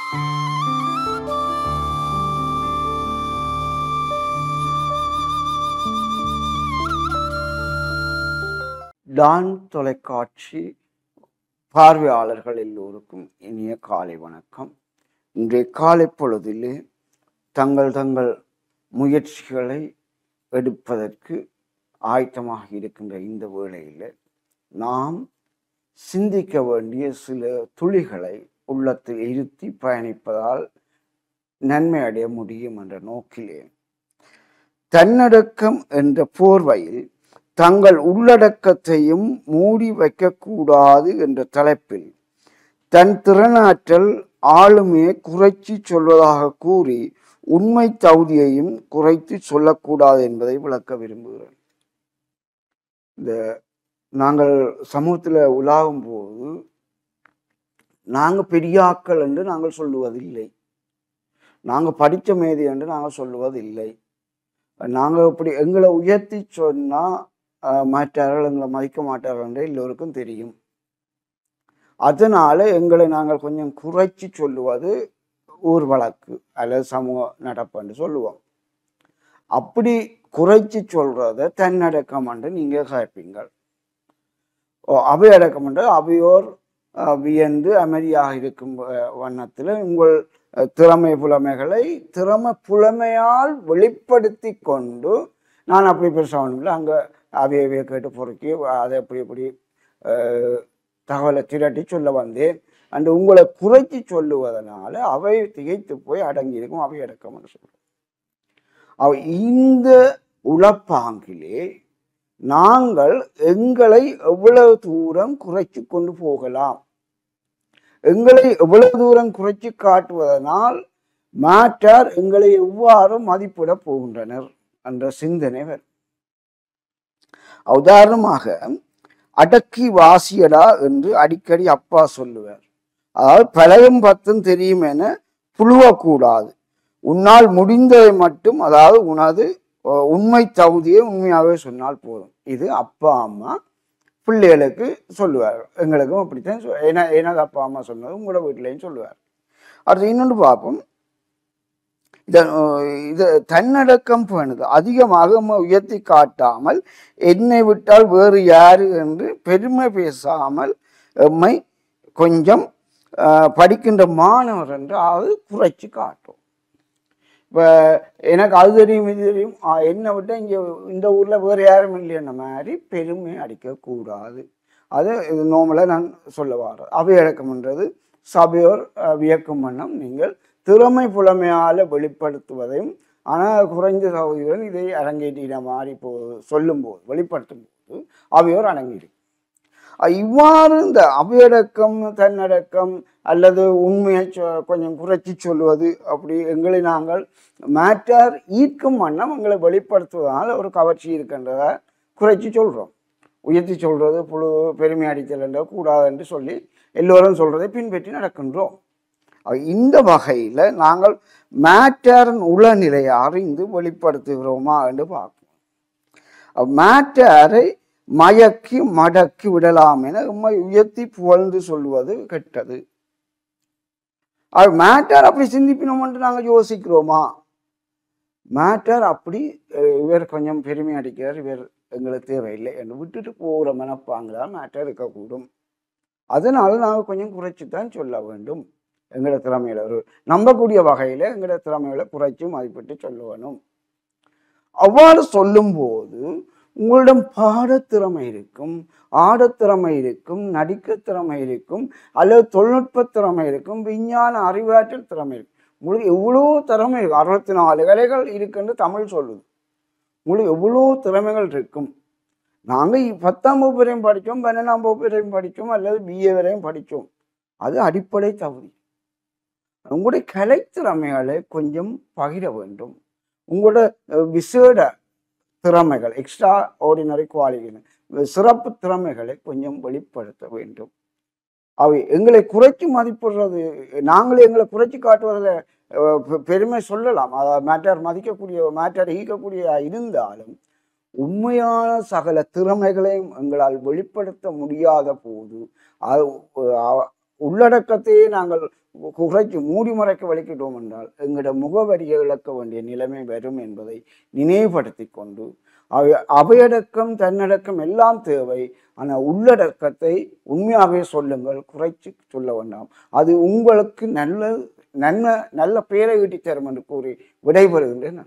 Don தொலைக்காட்சி பார்வையாளர்கள் எல்லோருக்கும் இனிய காலை வணக்கம். இன்றைய காலை பொழுதிலே தங்கள் முயற்சிகளை எடுப்பதற்கு ஆயத்தமாக இருக்கின்ற இந்த வேளையில் நாம் சிந்திக்க வேண்டிய சில துளிகளை உள்ளத்தில் இருத்தி பயணிப்பதால் நன்மை அடைய முடியும் என்ற நோக்கிலே தன்னடக்கம் என்ற போர்வையில் தங்கள் உள்ளடக்கத்தையும் மூடி வைக்கக்கூடாது என்ற தலைப்பில் தன் திறனாற்றல் ஆளுமையை குறைச்சி சொல்வதாக கூறி உண்மை தகுதியையும் குறைத்து சொல்லக்கூடாது என்பதை விளக்க விரும்புகிறேன். இந்த நாங்கள் சமூகத்தில் உலாவும் போது நாங்கள் பெரியாக்கள் என்று நாங்கள் சொல்லுவதில்லை, நாங்கள் படித்த மேதை என்று நாங்கள் சொல்லுவதில்லை. நாங்கள் இப்படி எங்களை உயர்த்தி சொன்னால் மாற்றார்கள், எங்களை மதிக்க மாட்டார்கள் என்று எல்லோருக்கும் தெரியும். அதனால எங்களை நாங்கள் கொஞ்சம் குறைச்சி சொல்லுவது ஊர் வழக்கு அல்லது சமூக நடப்பு என்று சொல்லுவோம். அப்படி குறைச்சி சொல்றத தன்னடக்கம் என்று நீங்க கேட்பீங்கள். அவையடக்கம் என்று அவையோர் வியந்து அமைதியாக இருக்கும் வண்ணத்தில் உங்கள் திறமை புலமைகளை புலமையால் வெளிப்படுத்தி கொண்டு நான் அப்படி பெருசாக ஒன்றுமில்லை, அங்கே அவையவையை கேட்டு பொறுக்கி அதை எப்படி தகவலை திரட்டி சொல்ல வந்தேன் அண்டு உங்களை குறைச்சி சொல்லுவதனால அவை திகைத்து போய் அடங்கி இருக்கும் அவையடக்கம் என்று சொல்லுவோம். இந்த உளப்பாங்கிலே நாங்கள் எங்களை எவ்வளவு தூரம் குறைச்சி கொண்டு போகலாம், எங்களை எவ்வளவு தூரம் குறைச்சி காட்டுவதனால் மாற்றார் எங்களை எவ்வாறு மதிப்பிட போகின்றனர் என்ற சிந்தனை வரும். உதாரணமாக அடக்கி வாசியடா என்று அடிக்கடி அப்பா சொல்லுவார். அதாவது பலரும் பத்தும் தெரியும் என புழுவக்கூடாது, உன்னால் முடிந்ததை மட்டும், அதாவது உனது உண்மை தகுதியை உண்மையாகவே சொன்னால் போதும். இது அப்பா அம்மா பிள்ளைகளுக்கு சொல்லுவார். எங்களுக்கும் அப்படித்தான் எனது அப்பா அம்மா சொன்னது உங்களோட வீட்டிலையும் சொல்லுவார். அடுத்து இன்னொன்று பார்ப்போம். இது தன்னடக்கம் பண்ணுது அதிகமாக உயர்த்தி காட்டாமல் என்னை விட்டால் வேறு யாரு என்று பெருமை பேசாமல் எம்மை கொஞ்சம் படிக்கின்ற மாணவர் என்று அது குறைச்சி காட்டும். இப்போ எனக்கு அது தெரியும் இது தெரியும், என்னை விட்டு இங்கே இந்த ஊரில் வேறு யாரும் இல்லைன்ற மாதிரி பெருமை அடிக்கக்கூடாது. அது இது நோமலாக நான் சொல்ல வர்றது. அவையடக்கம்ன்றது சபையோர் வியக்கும் வண்ணம் நீங்கள் திறமை புலமையால் வெளிப்படுத்துவதையும், ஆனால் குறைந்த சகோதரிகள் இதை அரங்கேற்றின மாதிரி சொல்லும்போது வெளிப்படுத்தும் போது அவையோர் அடங்கிடும். இவ்வாறு இந்த அவையடக்கம் தன்னடக்கம் அல்லது உண்மையை கொஞ்சம் குறைச்சி சொல்லுவது, அப்படி எங்களை நாங்கள் மாற்றார் ஈர்க்கும் வண்ணம் எங்களை வெளிப்படுத்துவதனால் ஒரு கவர்ச்சி இருக்கின்றத குறைச்சி சொல்கிறோம். உயர்த்தி சொல்கிறது பெருமை அடித்தல் என்ற கூடாது என்று சொல்லி எல்லோரும் சொல்றதை பின்பற்றி நடக்கின்றோம். இந்த வகையில் நாங்கள் மேட்டரின் உளநிலையை அறிந்து வெளிப்படுத்துகிறோமா என்று பார்ப்போம். மேட்டரை மயக்கி மடக்கி விடலாம் என உண்மை உயர்த்தி புகழ்ந்து சொல்லுவது கெட்டது. மேட்டர் அப்படி சிந்திப்பினோம் என்று நாங்கள் யோசிக்கிறோமா? மேட்டர் அப்படி இவர் கொஞ்சம் பெருமை அடிக்கிறார், இவர் எங்களுக்கு தேவையில்லை என்று விட்டுட்டு போகிற மனப்பாங்களால் மேட்டர் இருக்கக்கூடும். அதனால நாங்கள் கொஞ்சம் குறைச்சித்தான் சொல்ல வேண்டும். எங்களோட திறமையில ஒரு நம்பக்கூடிய வகையில எங்களோட திறமைகளை குறைச்சி மதிப்பிட்டு சொல்ல வேணும். அவ்வாறு சொல்லும் போது உங்களிடம் பாடத்திறமை இருக்கும், ஆடத்திறமை இருக்கும், நடிக்க திறமை இருக்கும், அல்லது தொழில்நுட்ப திறமை இருக்கும், விஞ்ஞான அறிவாற்றல் திறமை இருக்கும். உங்களுக்கு எவ்வளோ திறமை இருக்கும். 64 கலைகள் இருக்குன்னு தமிழ் சொல்லுது. உங்களுக்கு எவ்வளோ திறமைகள் இருக்கும். நாங்கள் 10ஆம் வகுப்பு வரையும் படித்தோம், 12ஆம் வகுப்பு வரையும் படித்தோம், அல்லது BA வரையும் படித்தோம். அது அடிப்படை தகுதி. உங்களுடைய கலைத்திறமைகளை கொஞ்சம் பகிர வேண்டும். உங்களோட விசேட திறமைகள், எக்ஸ்ட்ரா ஆர்டினரி குவாலிட்டி, சிறப்பு திறமைகளை கொஞ்சம் வெளிப்படுத்த வேண்டும். அவை எங்களை குறைச்சி மதிப்பிடுறது, நாங்களே எங்களை குறைச்சி காட்டுவதில் பெருமை சொல்லலாம். அதாவது மேட்டர் மதிக்கக்கூடிய, மேட்டர் ஈர்க்கக்கூடிய இருந்தாலும் உண்மையான சகல திறமைகளையும் எங்களால் வெளிப்படுத்த முடியாத போது உள்ளடக்கத்தையே நாங்கள் குறைச்சி மூடி மறைக்க வலிக்கிட்டோம் என்றால் எங்களோட முகவரியை இழக்க வேண்டிய நிலைமை வரும் என்பதை நினைவுபடுத்தி கொண்டு அவையடக்கம் தன்னடக்கம் எல்லாம் தேவை. ஆனால் உள்ளடக்கத்தை உண்மையாகவே சொல்லுங்கள், குறைச்சி சொல்ல வேண்டாம். அது உங்களுக்கு நல்ல நல்ல நல்ல பெயரை ஈட்டி தரும் என்று கூறி விடைபெறுகின்றேன்.